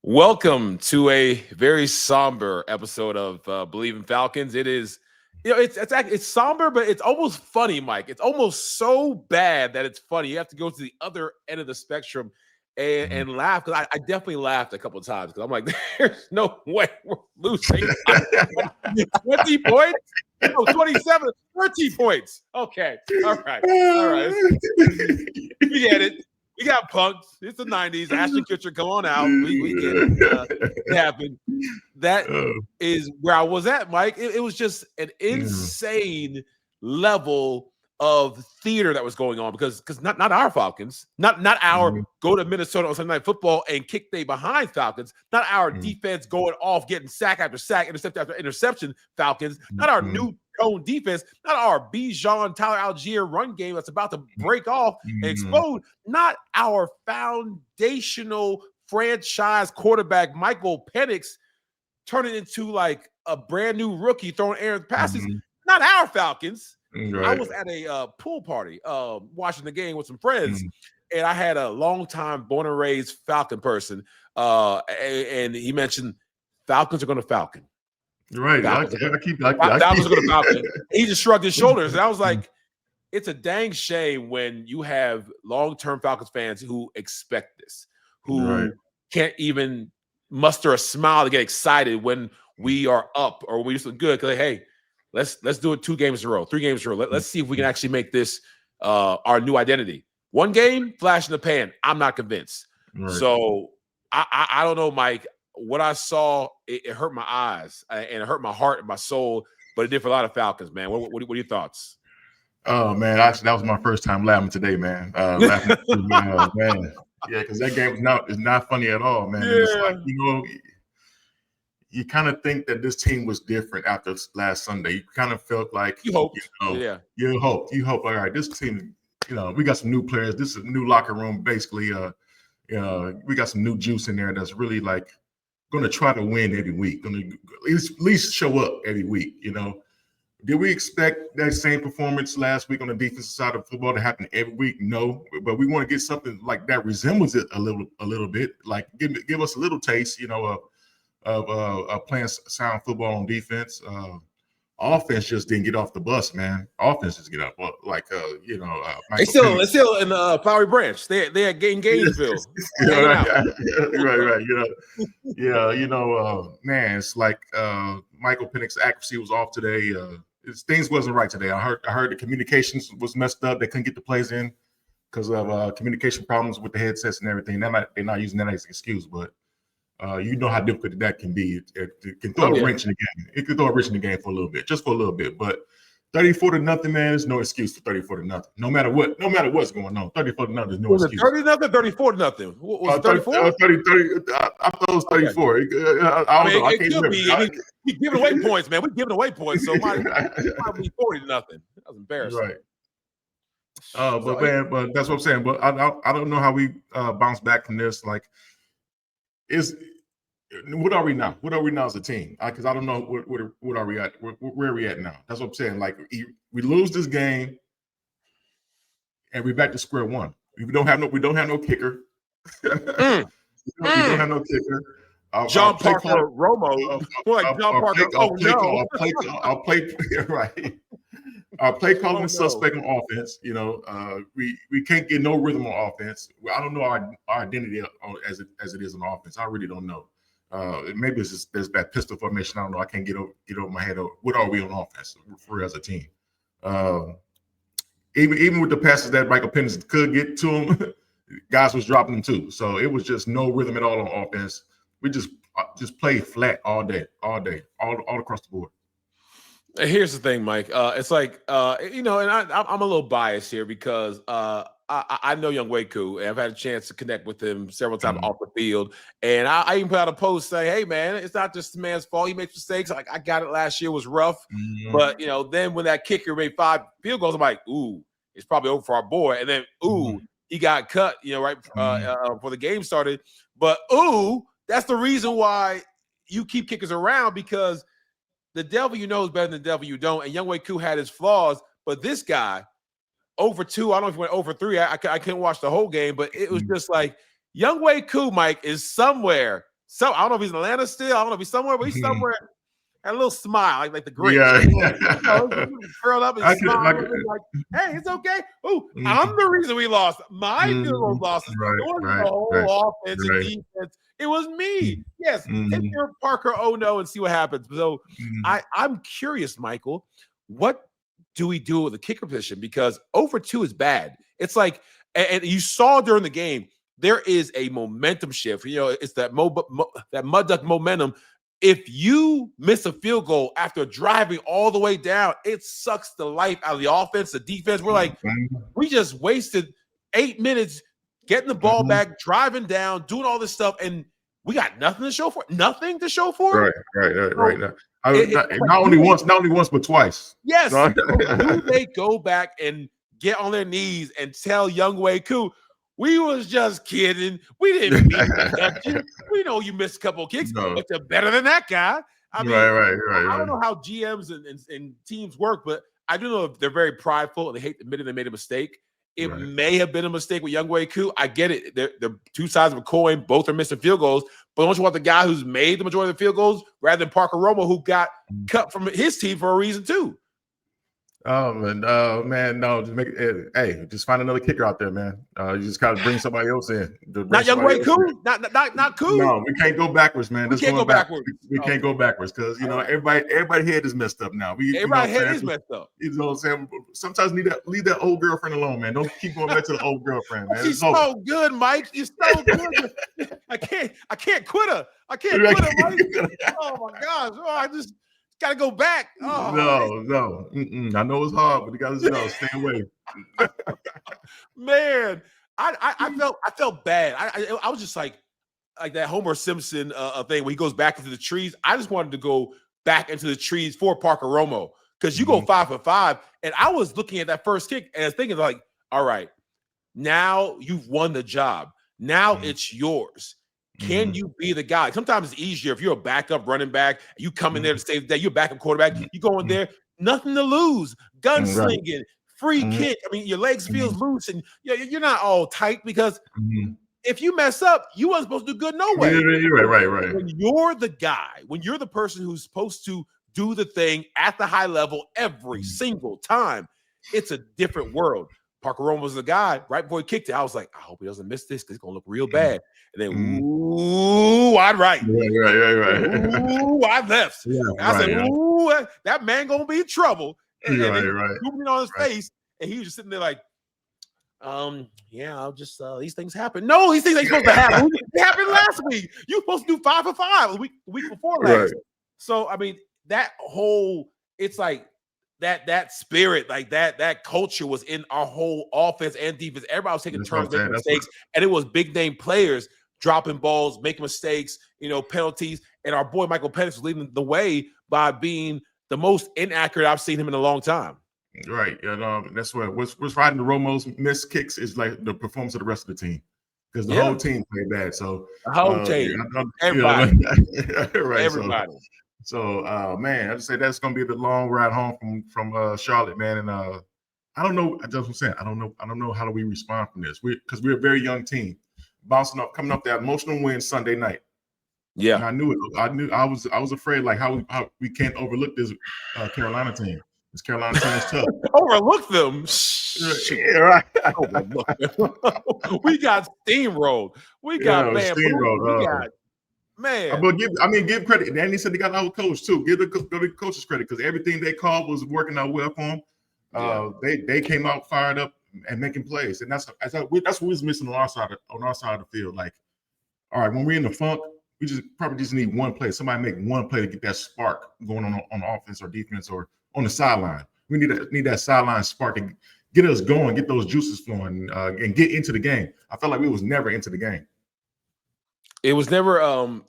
Welcome to a very somber episode of Believe in Falcons. It is, it's somber, but it's almost funny, Mike. It's almost so bad that it's funny. You have to go to the other end of the spectrum and laugh, because I definitely laughed a couple of times because I'm like, there's no way we're losing 20 points. No, 27, 13 points. Okay, all right. We get it. We got punked. It's the 90s. Ashton Kutcher, come on out. We get it. It happened. That is where I was at, Mike. It was just an insane level of theater that was going on because not our Falcons, not our go to Minnesota on Sunday Night Football and kick they behind Falcons, not our defense going off, getting sack after sack, interception after interception Falcons, not our new tone defense, not our Bijan, Tyler Algier run game that's about to break off and explode, not our foundational franchise quarterback Michael Penix turning into like a brand new rookie throwing errant passes, not our Falcons. Right. I was at a pool party watching the game with some friends, and I had a longtime born and raised Falcon person, and he mentioned Falcons are going to Falcon. Right. Falcons are going to Falcon. He just shrugged his shoulders, and I was like, it's a dang shame when you have long-term Falcons fans who expect this, who can't even muster a smile to get excited when we are up or we do something good. Because, hey, let's do it 2 games in a row, 3 games in a row. Let's see if we can actually make this our new identity. 1 game, flash in the pan. I'm not convinced. Right. So I don't know, Mike. What I saw, it hurt my eyes and it hurt my heart and my soul, but it did for a lot of Falcons, man. What are your thoughts? Oh, man, actually, that was my first time laughing today, man. Man. Yeah, because that game is not funny at all, man. Yeah. It's like, you kind of think that this team was different after last Sunday. You kind of felt like you hope. You hope. All right, this team, we got some new players. This is a new locker room, basically. We got some new juice in there that's really like going to try to win every week. Going to at least show up every week. Did we expect that same performance last week on the defensive side of football to happen every week? No, but we want to get something like that resembles it a little bit. Like give us a little taste, of playing sound football on defense. Offense just didn't get off the bus, man. Offense just get up, it's still in the Flowery Branch. They at Gainesville. Right. Man, it's like Michael Penix accuracy was off today. Things wasn't right today. I heard the communications was messed up. They couldn't get the plays in because of communication problems with the headsets and everything. They're not using that as an excuse, but you know how difficult that can be. It can throw a wrench in the game. It can throw a wrench in the game for a little bit, just for a little bit. But 34-0, man, there's no excuse for 34-0. No matter what's going on, 34-0 is no excuse. 30-0, 34-0. What was it, 34? 30. I thought it was 34. Okay. I don't know. I can't remember. We're giving away points, man. We're giving away points. So it might be 40-0. That was embarrassing. Right. But that's what I'm saying. But I don't know how we bounce back from this. Like, what are we now? What are we now as a team? Because I don't know what are we at? Where are we at now? That's what I'm saying. Like, we lose this game, and we're back to square one. We don't have no kicker. We don't have no kicker. John Parker Romo. John Parker. Our play calling suspect on offense. We can't get no rhythm on offense. I don't know our identity as it is on offense. I really don't know. Maybe it's just there's that pistol formation. I don't know. I can't get over my head. What are we on offense for as a team? Even with the passes that Michael Penix could get to him, guys was dropping them too. So it was just no rhythm at all on offense. We just played flat all day, all across the board. Here's the thing, Mike. It's like and I'm a little biased here because I know Young Waku, and I've had a chance to connect with him several times off the field. And I even put out a post saying, hey, man, it's not just the man's fault. He makes mistakes. Like, I got it last year, was rough. But, then when that kicker made 5 field goals, I'm like, ooh, it's probably over for our boy. And then, he got cut, right before the game started. But, that's the reason why you keep kickers around, because the devil you know is better than the devil you don't. And Young Waku had his flaws, but this guy, over 2, I don't know if he went over 3. I couldn't watch the whole game, but it was just like Young Waku, Mike, is somewhere So I don't know if he's in Atlanta still. I don't know if he's somewhere, but he's somewhere. And a little smile, like the Grinch. Yeah. You know, curl up and smile. Like, hey, it's okay. Oh, I'm the reason we lost. My field goal losses. It wasn't the whole offense and defense. It was me. Yes, take your Parker no and see what happens. So I'm curious, Michael, what do we do with the kicker position? Because 0-2 is bad. It's like, and you saw during the game, there is a momentum shift. You know, it's that that mud duck momentum. If you miss a field goal after driving all the way down, it sucks the life out of the offense, the defense. We're like, we just wasted 8 minutes getting the ball back, driving down, doing all this stuff, and we got nothing to show for it. Nothing to show for it. Right. Not only once, but twice. Yes. Do they go back and get on their knees and tell Younghoe Koo, we was just kidding. We didn't mean to touch you. We know you missed a couple of kicks, but you're better than that guy. I mean, I don't know how GMs and teams work, but I do know if they're very prideful and they hate admitting they made a mistake. It may have been a mistake with Younghoe Koo. I get it. They're two sides of a coin. Both are missing field goals. But don't you want the guy who's made the majority of the field goals rather than Parker Romo, who got cut from his team for a reason too? Man, no, just make it. Hey, just find another kicker out there, man. You just gotta bring somebody else in. Not Younghoe Koo, not Koo. No, we can't go backwards, man. We can't go backwards. We can't go backwards because you know everybody head is messed up now. Everybody head is messed up. You know what I'm saying? Sometimes leave that old girlfriend alone, man. Don't keep going back to the old girlfriend, man. She's so good, Mike. She's so good. I can't quit her. I can't quit her, Mike. Oh my gosh! Oh, I just got to go back. Oh, no. I know it's hard, but you got to stay away. Man, I felt bad. I was just like that Homer Simpson thing where he goes back into the trees. I just wanted to go back into the trees for Parker Romo because you go 5 for 5, and I was looking at that first kick and I was thinking like, all right, now you've won the job. Now it's yours. Can you be the guy? Sometimes it's easier if you're a backup running back. You come in there to save the day. You're a backup quarterback. You go in there, nothing to lose. Gunslinging, free kick. I mean, your legs feel loose, and you're not all tight because if you mess up, you weren't supposed to do good no way. Right. When you're the guy, when you're the person who's supposed to do the thing at the high level every single time, it's a different world. Parker Romo was the guy right before he kicked it. I was like, I hope he doesn't miss this because it's going to look real bad. And then, ooh, wide right. Right. Ooh, wide left. Yeah, I said, ooh, that man going to be in trouble. And then zooming on his face. And he was just sitting there like, I'll just, these things happen. No, these things ain't supposed to happen. It happened last week. You were supposed to do 5 for 5 the week before last. So, I mean, that whole, it's like, that spirit, like that culture was in our whole offense and defense. Everybody was taking turns making mistakes, and it was big name players dropping balls, making mistakes, penalties. And our boy Michael Penix was leading the way by being the most inaccurate I've seen him in a long time. Right, and that's what's riding the Romo's missed kicks is like the performance of the rest of the team because the whole team played bad. So the whole team, everybody, everybody. So, man, I just say that's gonna be the long ride home from Charlotte, man. And I don't know. That's what I'm saying. I don't know how do we respond from this. Because we're a very young team, bouncing up, coming up that emotional win Sunday night. Yeah, and I knew it. I was afraid like how we can't overlook this Carolina team. This Carolina team is tough. Overlook them. Right. We got steamrolled. We got steamrolled. We got. Man, but give credit. And he said they got our coach too. Give the coaches credit because everything they called was working out well for them. They came out fired up and making plays, and that's what was missing on our side of the field. Like, all right, when we're in the funk, we probably just need one play. Somebody make one play to get that spark going on offense or defense or on the sideline. We need that sideline spark to get us going, get those juices flowing, and get into the game. I felt like we was never into the game. It was never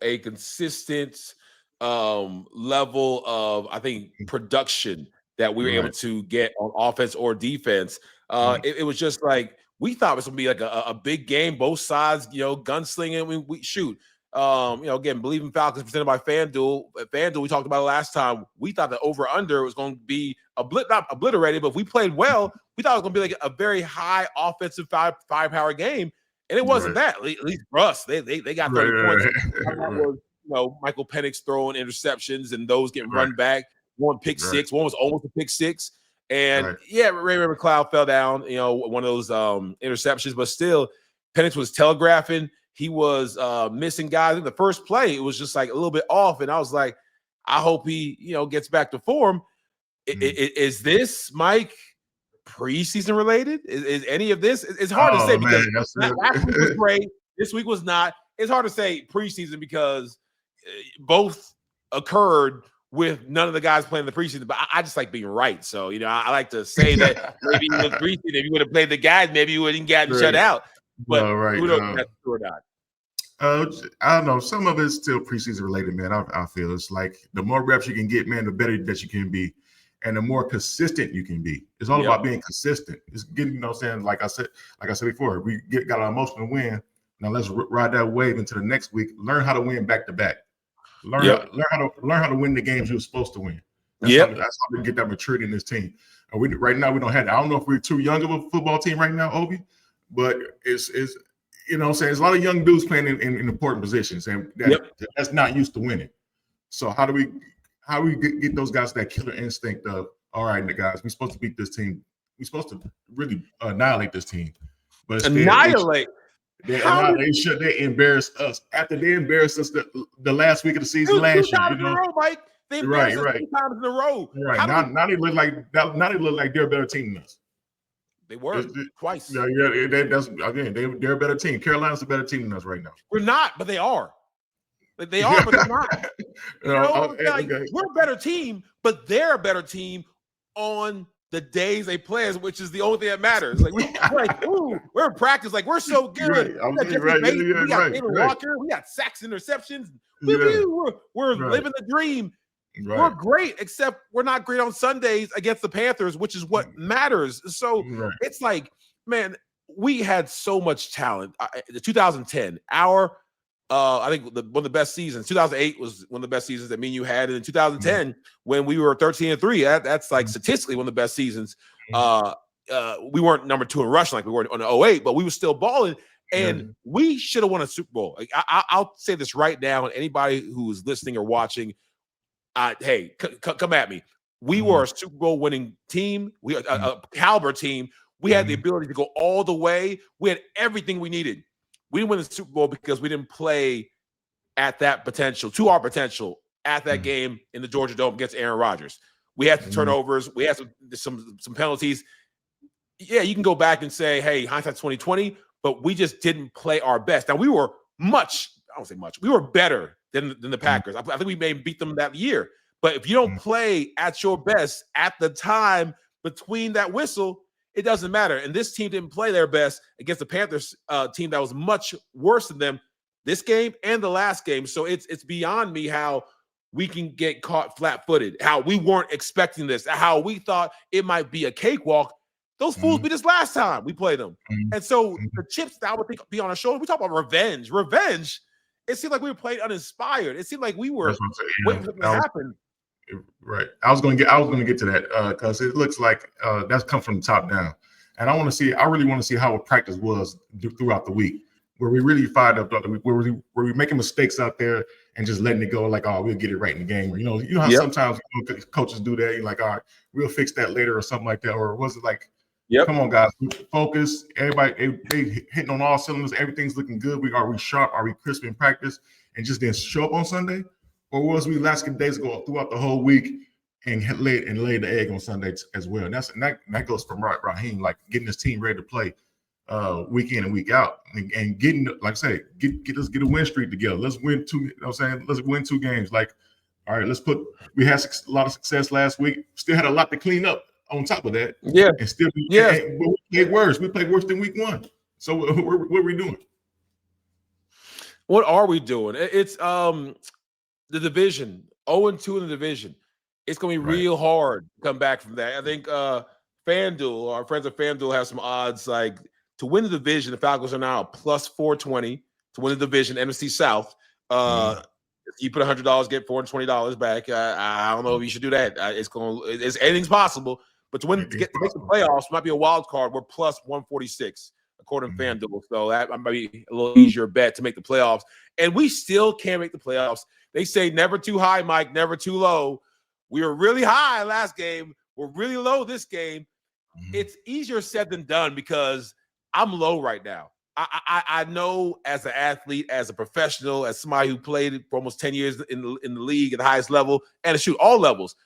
a consistent level of, I think, production that we were able to get on offense or defense. It was just like we thought it was going to be like a big game, both sides, gunslinging. We shoot. Again, believe in Falcons presented by FanDuel. FanDuel, we talked about it last time. We thought the over-under was going to be not obliterated, but if we played well, we thought it was going to be like a very high offensive firepower game. And it wasn't that. At least for us, they got 30 points. That was, Michael Penix throwing interceptions and those getting run back. One pick six. One was almost a pick six. And Ray McLeod fell down, one of those interceptions. But still, Penix was telegraphing. He was missing guys. In the first play, it was just like a little bit off. And I was like, I hope he, gets back to form. Is this, Mike, preseason related? Is any of this? It's hard to say because last week was great. This week was not. It's hard to say preseason because both occurred with none of the guys playing the preseason. But I just like being right. So, I like to say that maybe in the preseason, if you would have played the guys, maybe you wouldn't gotten shut out. But who knows if that's true or not. I don't know. Some of it's still preseason related, man. I feel it's like the more reps you can get, man, the better that you can be. And the more consistent you can be. It's all about being consistent. It's getting, like I said before, we got an emotional win. Now let's ride that wave into the next week. Learn how to win back to back. Learn how to win the games you're supposed to win. That's how we get that maturity in this team. And right now we don't have that. I don't know if we're too young of a football team right now, Ovie, but it's there's a lot of young dudes playing in important positions, and that's not used to winning. So how do we get those guys that killer instinct of, all right, guys, we're supposed to beat this team. We're supposed to really annihilate this team. But annihilate. They embarrassed us after they embarrassed us the last week of the season last year. In a row, Mike. They embarrassed us 2 times in a row. Right. Now they look like they're a better team than us. They were twice. They're a better team. Carolina's a better team than us right now. We're not, but they are. They are, but they're not. We're a better team, but they're a better team on the days they play us, which is the only thing that matters. We're in practice, we're so good. We got Taylor Walker, we got sacks, interceptions. We're living the dream. We're great, except we're not great on Sundays against the Panthers, which is what matters. So it's like, man, we had so much talent. The 2010, I think one of the best seasons. 2008 was one of the best seasons that me and you had. And in 2010, when we were 13-3, that's like statistically one of the best seasons. We weren't number 2 in rushing like we were on the 08, but we were still balling. And we should have won a Super Bowl. I'll say this right now, and anybody who's listening or watching, hey, come at me. We were a Super Bowl winning team. We a caliber team. We had the ability to go all the way. We had everything we needed. We didn't win the Super Bowl because we didn't play at that potential, to our potential, at that game in the Georgia Dome against Aaron Rodgers. We had some turnovers. We had some penalties. Yeah, you can go back and say, hey, hindsight's 2020, but we just didn't play our best. Now, we were we were better than the Packers. I think we may beat them that year. But if you don't play at your best at the time between that whistle, it doesn't matter. And this team didn't play their best against the Panthers team that was much worse than them this game and the last game. So it's beyond me how we can get caught flat-footed, how we weren't expecting this, how we thought it might be a cakewalk. Those fools beat us last time we played them. And so the chips that I would think be on our shoulder, we talk about revenge. Revenge, it seemed like we were playing uninspired. It seemed like we were waiting for it to happen. Right. I was going to get to that because it looks like that's come from the top down. And I really want to see how a practice was throughout the week, where we really fired up throughout the week, where we making mistakes out there and just letting it go like, oh, we'll get it right in the game. Or, you know how sometimes coaches do that. You're like, all right, we'll fix that later or something like that. Or was it like, come on, guys, focus. Everybody, they hitting on all cylinders. Everything's looking good. Are we sharp? Are we crisp in practice? And just didn't show up on Sunday? Or was we last couple days ago throughout the whole week and laid the egg on Sunday as well? And that goes from Raheem, like getting his team ready to play week in and week out, and getting, like I say, get a win streak together. Let's win 2. You know what I'm saying? Let's win 2 games. Like, all right, we had a lot of success last week. Still had a lot to clean up on top of that. Yeah, and still, but we played worse. We played worse than week 1. So what are we doing? What are we doing? It's the division, 0-2 in the division. It's going to be real hard to come back from that. I think FanDuel, our friends at FanDuel, have some odds like to win the division. The Falcons are now plus 420 to win the division, NFC South. If you put $100, get $420 back. I don't know if you should do that. Anything's possible. But to make the playoffs might be a wild card. We're plus 146 according to FanDuel. So that might be a little easier bet to make the playoffs. And we still can't make the playoffs. They say never too high, Mike, never too low. We were really high last game. We're really low this game. It's easier said than done because I'm low right now. I know as an athlete, as a professional, as somebody who played for almost 10 years in the league at the highest level and to shoot all levels,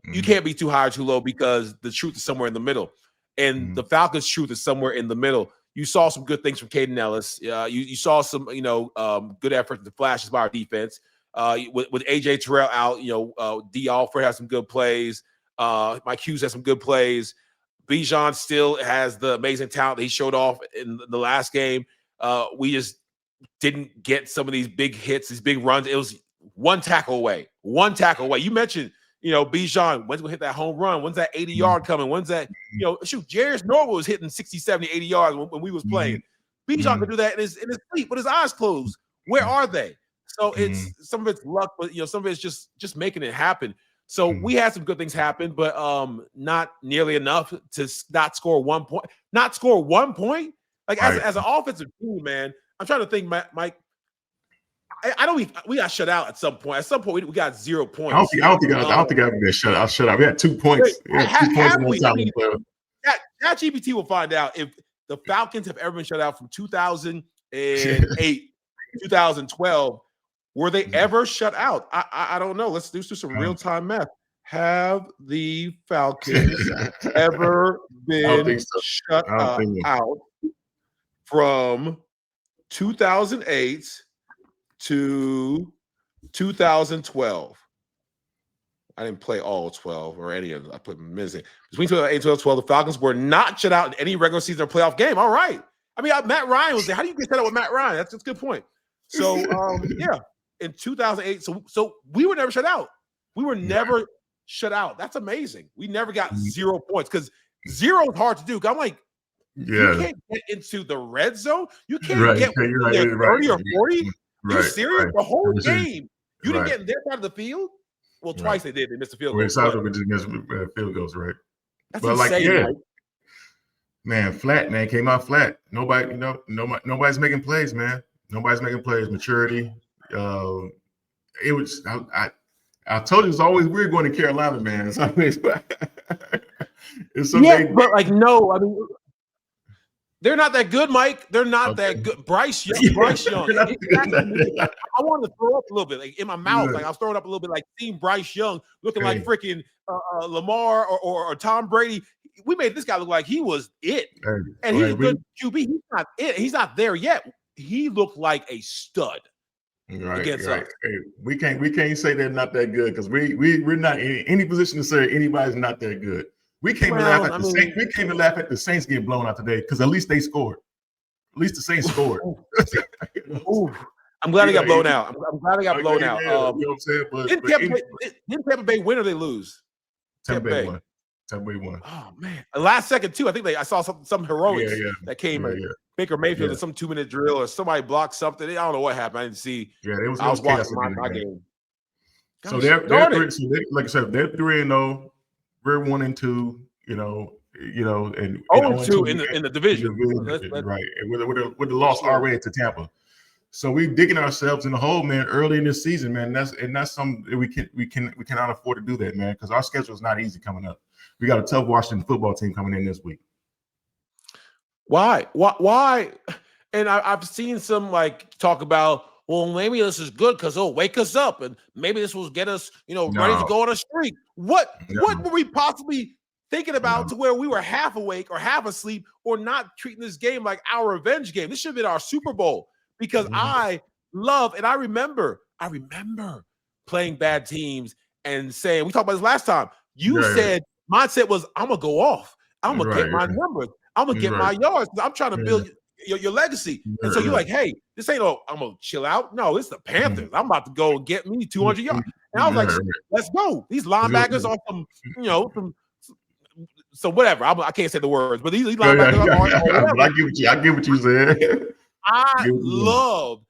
you can't be too high or too low because the truth is somewhere in the middle. And the Falcons' truth is somewhere in the middle. You saw some good things from Caden Ellis. You saw some, good effort to flashes by our defense. With AJ Terrell out, D. Alford has some good plays. Mike Hughes has some good plays. Bijan still has the amazing talent that he showed off in the last game. We just didn't get some of these big hits, these big runs. It was one tackle away. You mentioned, Bijan, when's going to hit that home run? When's that 80-yard coming? When's that, Jarius Norwood was hitting 60, 70, 80 yards when we was playing. Bijan could do that in his sleep with his eyes closed. Where are they? So it's some of it's luck, but some of it's just making it happen. So we had some good things happen, but not nearly enough to not score 1 point. Not score 1 point? Like as an offensive team, man, I'm trying to think, Mike. I know we got shut out at some point. At some point, we got 0 points. I don't think I ever been shut out. We had 2 points. ChatGPT will find out if the Falcons have ever been shut out from 2008, 2012. Were they ever shut out? I don't know. Let's do some real-time math. Have the Falcons ever been shut out from 2008 to 2012? I didn't play all 12 or any of them. I put minutes in. Between 2008 and 2012, the Falcons were not shut out in any regular season or playoff game. All right. I mean, Matt Ryan was there. How do you get shut out with Matt Ryan? That's a good point. So, yeah. In 2008, so we were never shut out. We were never shut out. That's amazing. We never got 0 points because 0 is hard to do. I'm like, you can't get into the red zone. You can't get 30 or 40. You're serious? The whole game, you didn't get in their side of the field. Well, twice they did. They missed the field goal. We just missed field goals, right? That's insane. Right? Man, flat, man, came out flat. Nobody, nobody's making plays, man. Nobody's making plays. Maturity. It was. I told you it's always weird going to Carolina, man. It's always. But like no, I mean, they're not that good, Mike. They're not that good. Bryce Young. I wanted to throw up a little bit, like in my mouth. Like I was throwing up a little bit, like seeing Bryce Young looking like freaking Lamar or Tom Brady. We made this guy look like he was it, and he's a good QB. He's not it. He's not there yet. He looked like a stud. Against us. Hey, we can't say they're not that good because we're not in any position to say anybody's not that good. We came to laugh at the Saints. We came to laugh at the Saints get blown out today because at least they scored. At least the Saints scored. I'm glad they got blown out. I'm glad they got blown out. You know what I'm saying? But didn't Tampa Bay win or they lose? Tampa Bay won. Oh man! Last second too. I think I saw some heroics that came. Baker Mayfield did some 2-minute drill or somebody blocked something. I don't know what happened. I didn't see. I was watching my game. So they're like I said, they're 3-0. We're 1-2. And 0-2 in the division. Right. With the loss already to Tampa. So we're digging ourselves in the hole, man, early in this season, man. That's something we cannot afford to do that, man, because our schedule is not easy coming up. We got a tough Washington football team coming in this week. Why? And I've seen some talk about, well, maybe this is good because it'll wake us up, and maybe this will get us, ready to go on a streak. What were we possibly thinking about to where we were half awake or half asleep or not treating this game like our revenge game? This should have been our Super Bowl because I love and I remember playing bad teams and saying, we talked about this last time. You said mindset was, I'm gonna go off. I'm gonna get my numbers. I'm gonna get my yards. I'm trying to build your legacy. And so you're like, hey, this ain't I'm gonna chill out. No, it's the Panthers. I'm about to go and get me 200 yards. And I was like, let's go. These linebackers are so whatever. I can't say the words, but these linebackers are. I get what you said. I love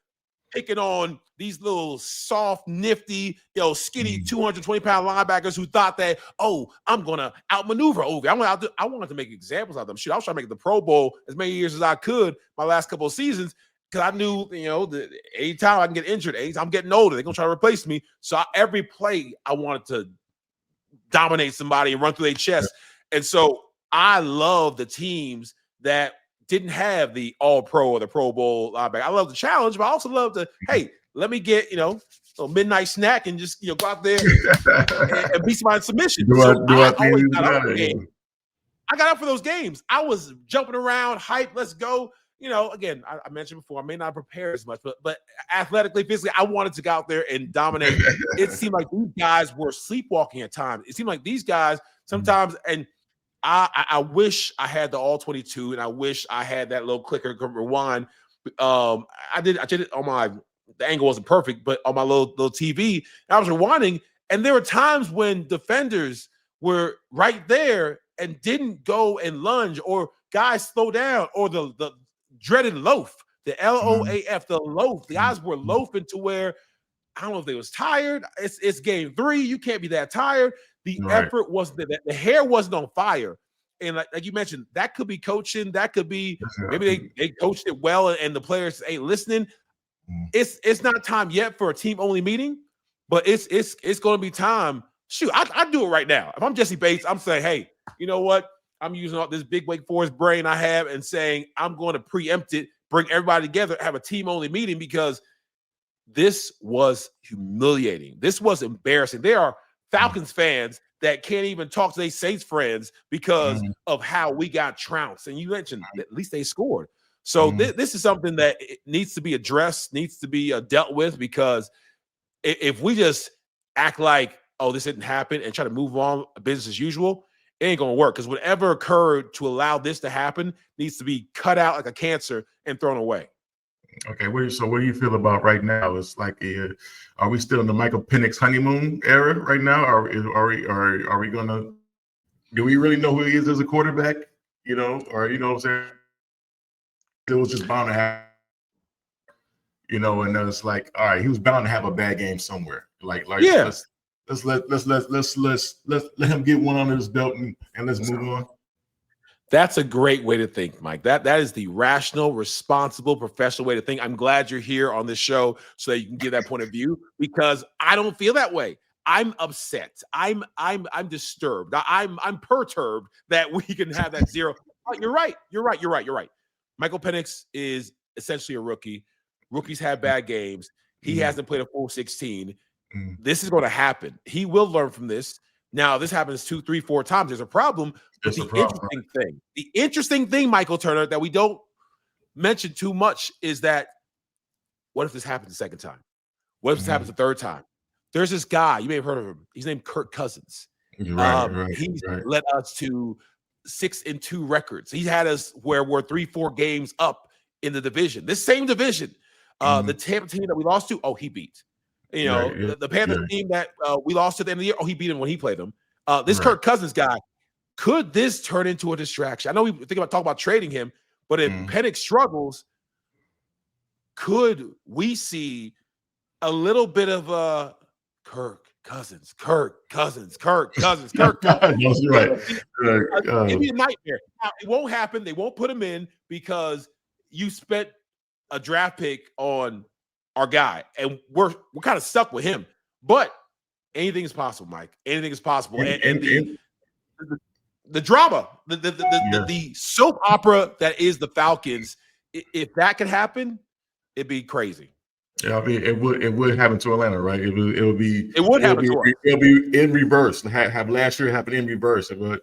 picking on these little soft, nifty, skinny 220-pound linebackers who thought that, I'm going to outmaneuver Ovie. I wanted to make examples of them. Shoot, I was trying to make the Pro Bowl as many years as I could my last couple of seasons because I knew, that anytime I can get injured, I'm getting older. They're going to try to replace me. So every play, I wanted to dominate somebody and run through their chest. And so I love the teams that didn't have the All-Pro or the Pro Bowl linebacker. I love the challenge, but I also love the, hey, let me get, a midnight snack and just, go out there and beat somebody in submission. I got up for those games. I was jumping around, hype, let's go. Again, I mentioned before, I may not prepare as much, but athletically, physically, I wanted to go out there and dominate. It seemed like these guys were sleepwalking at times. It seemed like these guys sometimes, and I wish I had the all 22, and I wish I had that little clicker rewind. I did it on the angle wasn't perfect, but on my little TV, I was rewinding, and there were times when defenders were right there and didn't go and lunge, or guys slow down, or the dreaded loaf, the LOAF, the loaf. The guys were loafing to where I don't know if they was tired. It's game 3. You can't be that tired. The effort wasn't there. The hair wasn't on fire. And like you mentioned, that could be coaching. That could be maybe they coached it well and the players ain't listening. It's not time yet for a team-only meeting, but it's going to be time. Shoot, I do it right now. If I'm Jesse Bates, I'm saying, hey, you know what? I'm using all this big Wake Forest brain I have and saying I'm going to preempt it, bring everybody together, have a team-only meeting because this was humiliating. This was embarrassing. There are Falcons fans that can't even talk to their Saints friends because of how we got trounced. And you mentioned at least they scored. So this is something that needs to be addressed, needs to be dealt with, because if we just act like, this didn't happen and try to move on business as usual, it ain't going to work, because whatever occurred to allow this to happen needs to be cut out like a cancer and thrown away. Okay, so what do you feel about right now? It's like, are we still in the Michael Penix honeymoon era right now? Are we gonna? Do we really know who he is as a quarterback? Or what I'm saying? It was just bound to happen. And it's like, all right, he was bound to have a bad game somewhere. Let's let him get one under his belt and let's move on. That's a great way to think, Mike. That is the rational, responsible, professional way to think. I'm glad you're here on this show so that you can give that point of view, because I don't feel that way. I'm upset. I'm disturbed. I'm perturbed that we can have that zero. You're right. Michael Penix is essentially a rookie. Rookies have bad games. He hasn't played a full 16. This is going to happen. He will learn from this. Now, this happens 2, 3, 4 times. There's a problem. But the interesting thing, Michael Turner, that we don't mention too much is that what if this happens the second time? What if this happens the third time? There's this guy, you may have heard of him. He's named Kirk Cousins. He's led us to 6-2 records. He's had us where we're 3-4 games up in the division. This same division, the Tampa team that we lost to, he beat. The Panthers team that we lost to at the end of the year, he beat him when he played them. This Kirk Cousins guy, could this turn into a distraction? I know we talk about trading him, but if Penix struggles, could we see a little bit of a Kirk Cousins? That's right. It'd be a nightmare. Now, it won't happen. They won't put him in because you spent a draft pick on our guy, and we're kind of stuck with him. But anything is possible, Mike. Anything is possible. The drama, the soap opera that is the Falcons, if that could happen, it'd be crazy. Yeah, I mean, it would happen to Atlanta, right? It would happen to us. It'll be in reverse. Have last year happen in reverse. But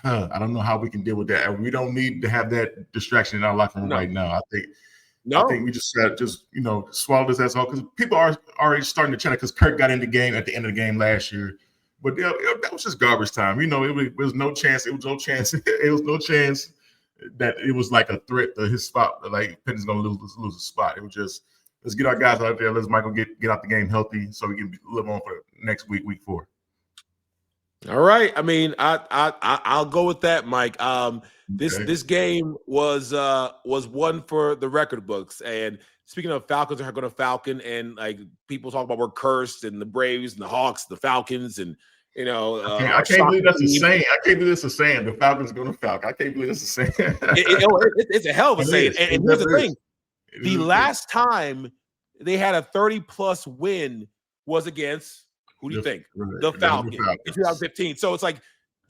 I don't know how we can deal with that. We don't need to have that distraction in our locker room right now. I think we just got to swallow this as all, because people are already starting to chant because Kirk got in the game at the end of the game last year. But that was just garbage time. It was no chance. It was no chance. It was no chance that it was like a threat to his spot. Like Penix going to lose a spot. It was just, let's get our guys out there. Let's Michael get out the game healthy so we can live on for next week, week 4. All right. I mean, I'll go with that, Mike. This game was one for the record books. And speaking of Falcons are going to Falcon, and like people talk about we're cursed, and the Braves and the Hawks, the Falcons, and I can't believe that's a saying. I can't believe it's a saying. The Falcons going to Falcon. I can't believe it's a saying. It's a hell of a saying. And here's the thing: the last time they had a 30+ win was against. Who do you think? The Falcons in 2015. So it's like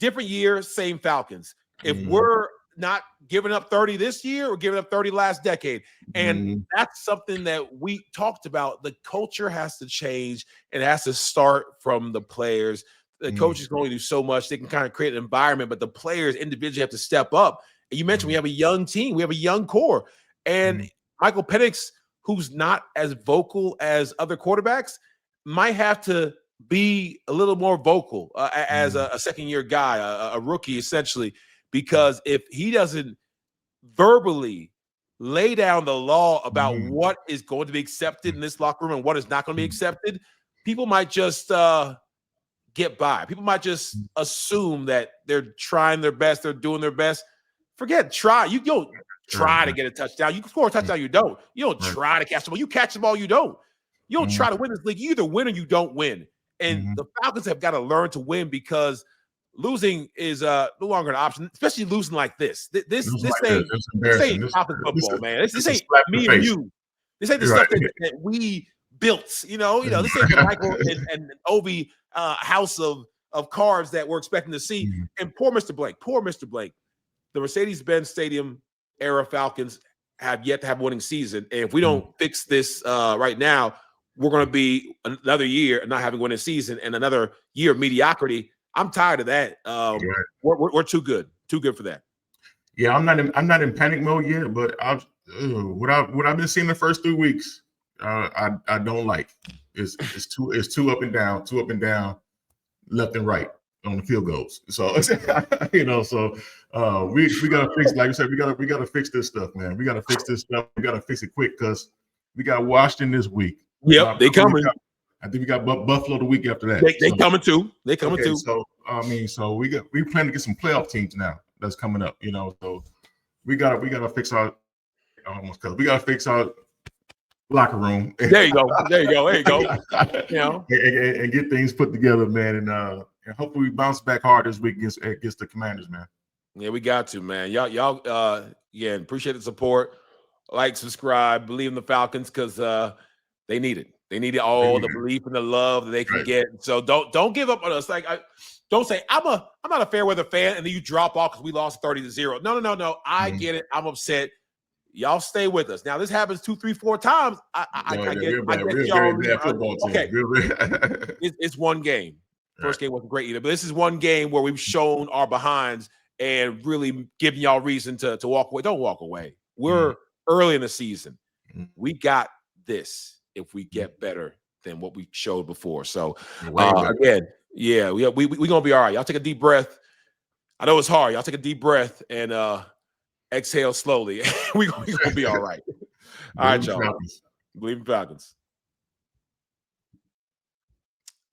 different year, same Falcons. If we're not giving up 30 this year or giving up 30 last decade, and that's something that we talked about. The culture has to change. It has to start from the players. The coaches can only do so much. They can kind of create an environment, but the players individually have to step up. And you mentioned we have a young team. We have a young core. And Michael Penix, who's not as vocal as other quarterbacks, might have to be a little more vocal as a second-year guy, a rookie, essentially, because if he doesn't verbally lay down the law about what is going to be accepted in this locker room and what is not going to be accepted, people might just get by. People might just assume that they're trying their best, they're doing their best. Forget try. You don't try to get a touchdown. You can score a touchdown, you don't. You don't try to catch the ball. You catch the ball, you don't. You don't try to win this league. You either win or you don't win. And the Falcons have got to learn to win because losing is no longer an option, especially losing like this. This ain't Falcons football, man. This ain't me and you. This ain't the stuff that we built. This ain't Michael and Ovie house of cards that we're expecting to see. And poor Mr. Blake. The Mercedes-Benz Stadium era Falcons have yet to have a winning season. And if we don't fix this right now, we're going to be another year not having a winning season and another year of mediocrity. I'm tired of that. We're too good for that. Yeah, I'm not in panic mode yet, but what I've been seeing the first 3 weeks, I don't like. It's too up and down, left and right on the field goals. So so we gotta fix, like you said, we gotta fix this stuff, man. We gotta fix this stuff. We gotta fix it quick because we got Washington this week. Yep, they coming. I think we got Buffalo the week after that. They coming too. They coming too. So so we plan to get some playoff teams now that's coming up. So we gotta fix our locker room. There you go. And get things put together, man. And hopefully we bounce back hard this week against the Commanders, man. Yeah, we got to, man. Y'all again, appreciate the support. Like, subscribe, believe in the Falcons because they need it. They need all the belief and the love that they can get. So don't give up on us. Like, don't say I'm not a fair weather fan, and then you drop off because we lost 30-0. No. I get it. I'm upset. Y'all stay with us. Now this happens 2, 3, 4 times. I get y'all. Okay, it's one game. First game wasn't great either, but this is one game where we've shown our behinds and really giving y'all reason to walk away. Don't walk away. We're early in the season. We got this if we get better than what we showed before. So again, we gonna be all right. Y'all take a deep breath. I know it's hard. Y'all take a deep breath and exhale slowly. we gonna be all right. All right, y'all. Believe in Falcons.